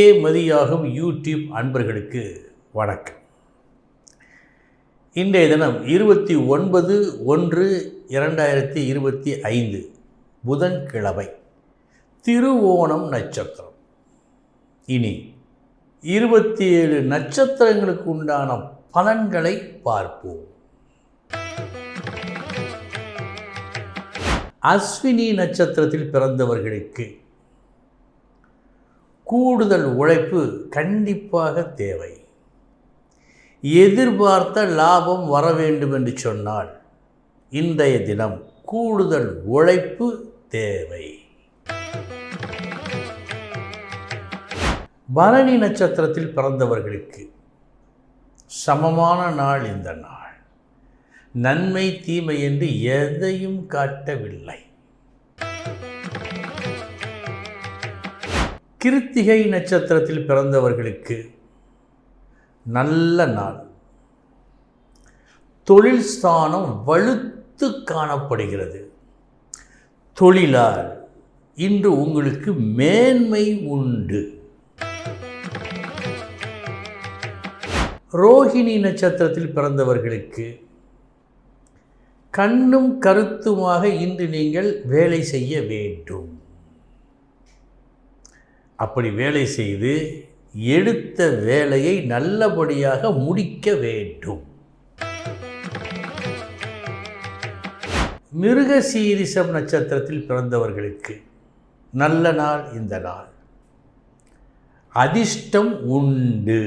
மதிக்கே மதியாகும் YouTube அன்பர்களுக்கு வணக்கம். இன்றைய தினம் 29/1/2025 புதன்கிழமை, திருவோணம் நட்சத்திரம். இனி 27 நட்சத்திரங்களுக்கு உண்டான பலன்களை பார்ப்போம். அஸ்வினி நட்சத்திரத்தில் பிறந்தவர்களுக்கு கூடுதல் உழைப்பு கண்டிப்பாக தேவை. எதிர்பார்த்த லாபம் வர வேண்டும் என்று சொன்னால் இன்றைய தினம் கூடுதல் உழைப்பு தேவை. பரணி நட்சத்திரத்தில் பிறந்தவர்களுக்கு சமமான நாள் இந்த நாள். நன்மை தீமை என்று எதையும் காட்டவில்லை. கிருத்திகை நட்சத்திரத்தில் பிறந்தவர்களுக்கு நல்ல நாள். தொழில் ஸ்தானம் வலுத்து காணப்படுகிறது. தொழிலால் இன்று உங்களுக்கு மேன்மை உண்டு. ரோஹிணி நட்சத்திரத்தில் பிறந்தவர்களுக்கு கண்ணும் கருத்துமாக இன்று நீங்கள் வேலை செய்ய வேண்டும். அப்படி வேலை செய்து எடுத்த வேலையை நல்லபடியாக முடிக்க வேண்டும். மிருகசீரிஷம் நட்சத்திரத்தில் பிறந்தவர்களுக்கு நல்ல நாள் இந்த நாள். அதிர்ஷ்டம் உண்டு.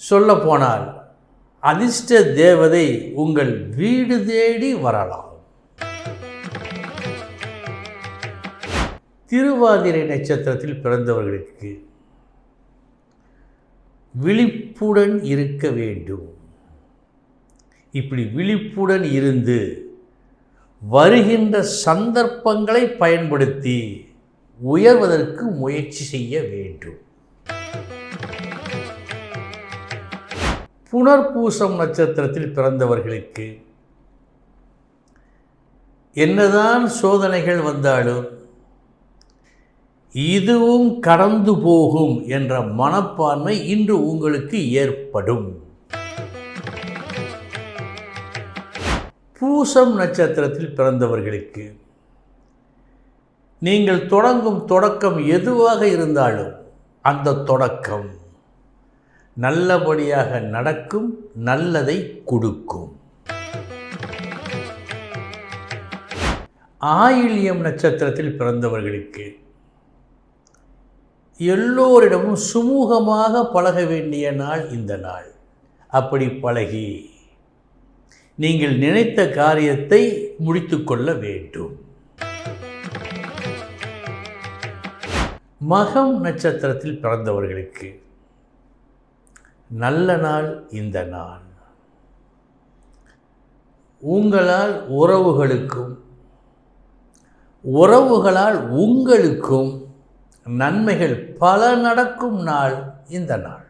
சொல்லப்போனால் அதிர்ஷ்ட தேவதை உங்கள் வீடு தேடி வரலாம். திருவாதிரை நட்சத்திரத்தில் பிறந்தவர்களுக்கு விழிப்புடன் இருக்க வேண்டும். இப்படி விழிப்புடன் இருந்து வருகின்ற சந்தர்ப்பங்களை பயன்படுத்தி உயர்வதற்கு முயற்சி செய்ய வேண்டும். புனர்பூசம் நட்சத்திரத்தில் பிறந்தவர்களுக்கு என்னதான் சோதனைகள் வந்தாலும் இதுவும் கடந்து போகும் என்ற மனப்பான்மை இன்று உங்களுக்கு ஏற்படும். பூசம் நட்சத்திரத்தில் பிறந்தவர்களுக்கு நீங்கள் தொடங்கும் தொடக்கம் எதுவாக இருந்தாலும் அந்த தொடக்கம் நல்லபடியாக நடக்கும், நல்லதை கொடுக்கும். ஆயில்யம் நட்சத்திரத்தில் பிறந்தவர்களுக்கு எல்லோரிடமும் சுமூகமாக பழக வேண்டிய நாள் இந்த நாள். அப்படி பழகி நீங்கள் நினைத்த காரியத்தை முடித்துக்கொள்ள வேண்டும். மகம் நட்சத்திரத்தில் பிறந்தவர்களுக்கு நல்ல நாள் இந்த நாள். உங்களால் உறவுகளுக்கும் உறவுகளால் உங்களுக்கும் நன்மைகள் பல நடக்கும் நாள் இந்த நாள்.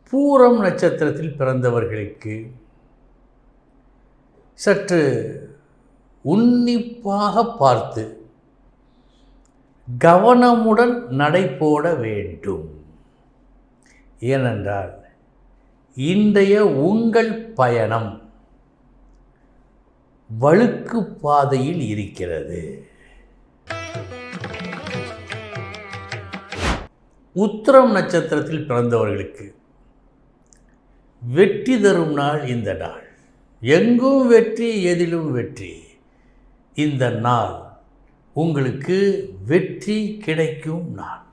பூரம் நட்சத்திரத்தில் பிறந்தவர்களுக்கு சற்று உன்னிப்பாக பார்த்து கவனமுடன் நடைபோட வேண்டும். ஏனென்றால் இன்றைய உங்கள் பயணம் வழுக்கு பாதையில் இருக்கிறது. உத்திரம் நட்சத்திரத்தில் பிறந்தவர்களுக்கு வெற்றி தரும் நாள் இந்த நாள். எங்கும் வெற்றி, எதிலும் வெற்றி. இந்த நாள் உங்களுக்கு வெற்றி கிடைக்கும் நாள்.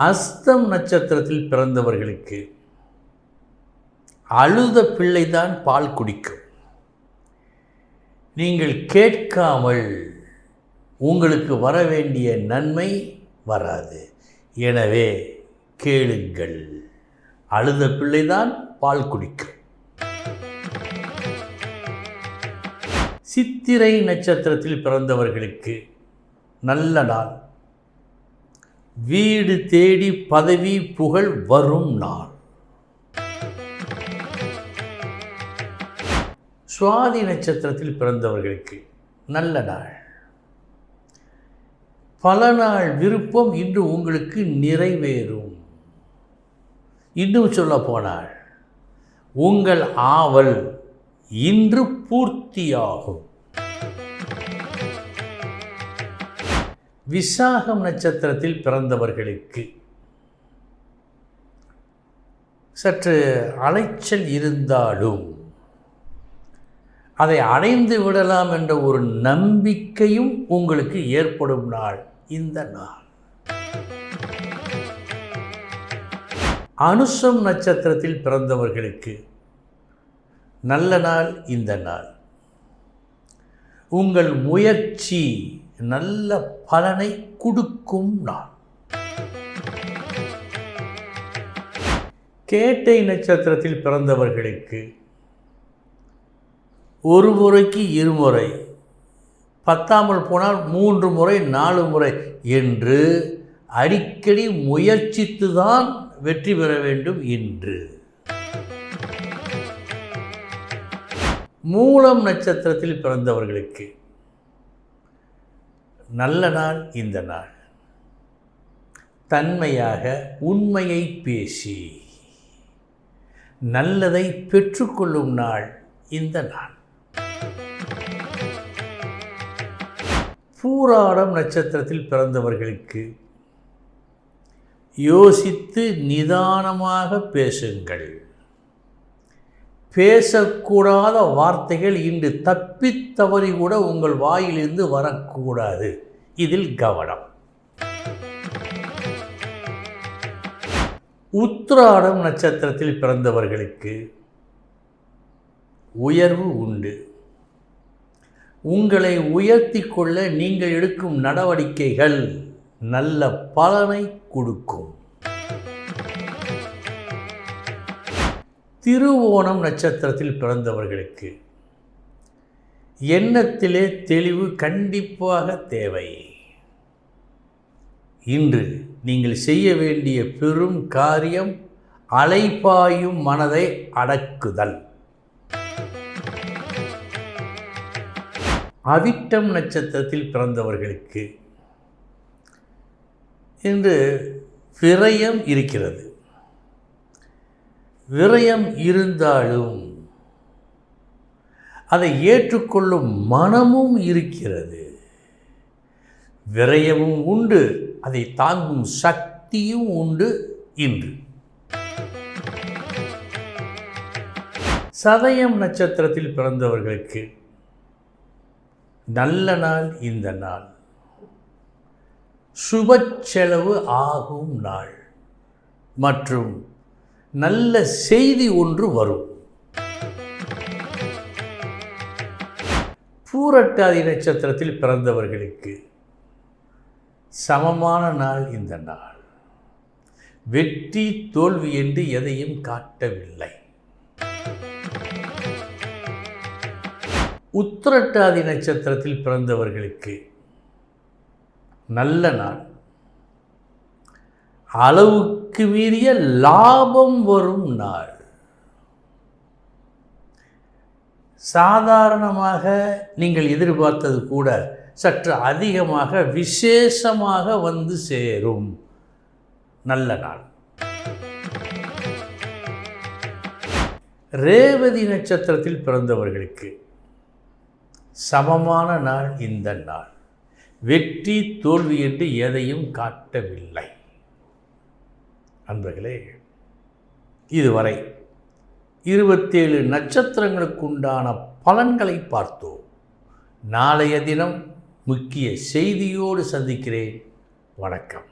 அஸ்தம் நட்சத்திரத்தில் பிறந்தவர்களுக்கு அழுத பிள்ளைதான் பால் குடிக்கும். நீங்கள் கேட்காமல் உங்களுக்கு வர வேண்டிய நன்மை வராது. எனவே கேளுங்கள். அழுத பிள்ளைதான் பால் குடிக்கும். சித்திரை நட்சத்திரத்தில் பிறந்தவர்களுக்கு நல்ல நாள். வீடு தேடி பதவி புகழ் வரும் நாள். சுவாதி நட்சத்திரத்தில் பிறந்தவர்களுக்கு நல்ல நாள். பல நாள் விருப்பம் இன்று உங்களுக்கு நிறைவேறும். இன்னும் சொல்ல போனால் உங்கள் ஆவல் இன்று பூர்த்தியாகும். விசாகம் நட்சத்திரத்தில் பிறந்தவர்களுக்கு சற்று அலைச்சல் இருந்தாலும் அதை அடைந்து விடலாம் என்ற ஒரு நம்பிக்கையும் உங்களுக்கு ஏற்படும் நாள் இந்த நாள். அனுசம் நட்சத்திரத்தில் பிறந்தவர்களுக்கு நல்ல நாள் இந்த நாள். உங்கள் முயற்சி நல்ல பலனை கொடுக்கும் நாள். கேட்டை நட்சத்திரத்தில் பிறந்தவர்களுக்கு ஒரு முறைக்கு இருமுறை, பத்தாமல் போனால் 3 முறை 4 முறை என்று அடிக்கடி முயற்சித்துதான் வெற்றி பெற வேண்டும் இன்று. மூலம் நட்சத்திரத்தில் பிறந்தவர்களுக்கு நல்ல நாள் இந்த நாள். தன்மையாக உண்மையை பேசி நல்லதை பெற்றுக்கொள்ளும் நாள் இந்த நாள். பூராடம் நட்சத்திரத்தில் பிறந்தவர்களுக்கு யோசித்து நிதானமாக பேசுங்கள். பேசக்கூடாத வார்த்தைகள் இன்று தப்பித்தவறி கூட உங்கள் வாயிலிருந்து வரக்கூடாது. இதில் கவனம். உத்திராடம் நட்சத்திரத்தில் பிறந்தவர்களுக்கு உயர்வு உண்டு. உங்களை உயர்த்தி கொள்ள நீங்கள் எடுக்கும் நடவடிக்கைகள் நல்ல பலனை கொடுக்கும். திருவோணம் நட்சத்திரத்தில் பிறந்தவர்களுக்கு எண்ணத்திலே தெளிவு கண்டிப்பாக தேவை. இன்று நீங்கள் செய்ய வேண்டிய பெரும் காரியம் அலைபாயும் மனதை அடக்குதல். அவிட்டம் நட்சத்திரத்தில் பிறந்தவர்களுக்கு இன்று விரயம் இருக்கிறது. விரயம் இருந்தாலும் அதை ஏற்றுக்கொள்ளும் மனமும் இருக்கிறது. விரயமும் உண்டு, அதை தாங்கும் சக்தியும் உண்டு இன்று. சதயம் நட்சத்திரத்தில் பிறந்தவர்களுக்கு நல்ல நாள் இந்த நாள். சுப செலவு ஆகும் நாள் மற்றும் நல்ல செய்தி ஒன்று வரும். பூரட்டாதி நட்சத்திரத்தில் பிறந்தவர்களுக்கு சமமான நாள் இந்த நாள். வெற்றி தோல்வி என்று எதையும் காட்டவில்லை. உத்திரட்டாதி நட்சத்திரத்தில் பிறந்தவர்களுக்கு நல்ல நாள். அளவுக்கு மீறிய லாபம் வரும் நாள். சாதாரணமாக நீங்கள் எதிர்பார்த்தது கூட சற்று அதிகமாக விசேஷமாக வந்து சேரும் நல்ல நாள். ரேவதி நட்சத்திரத்தில் பிறந்தவர்களுக்கு சமமான நாள் இந்த நாள். வெற்றி தோல்வி என்று எதையும் காட்டவில்லை. அன்பர்களே, இதுவரை 27 நட்சத்திரங்களுக்குண்டான பலன்களை பார்த்தோம். நாளைய தினம் முக்கிய செய்தியோடு சந்திக்கிறேன். வணக்கம்.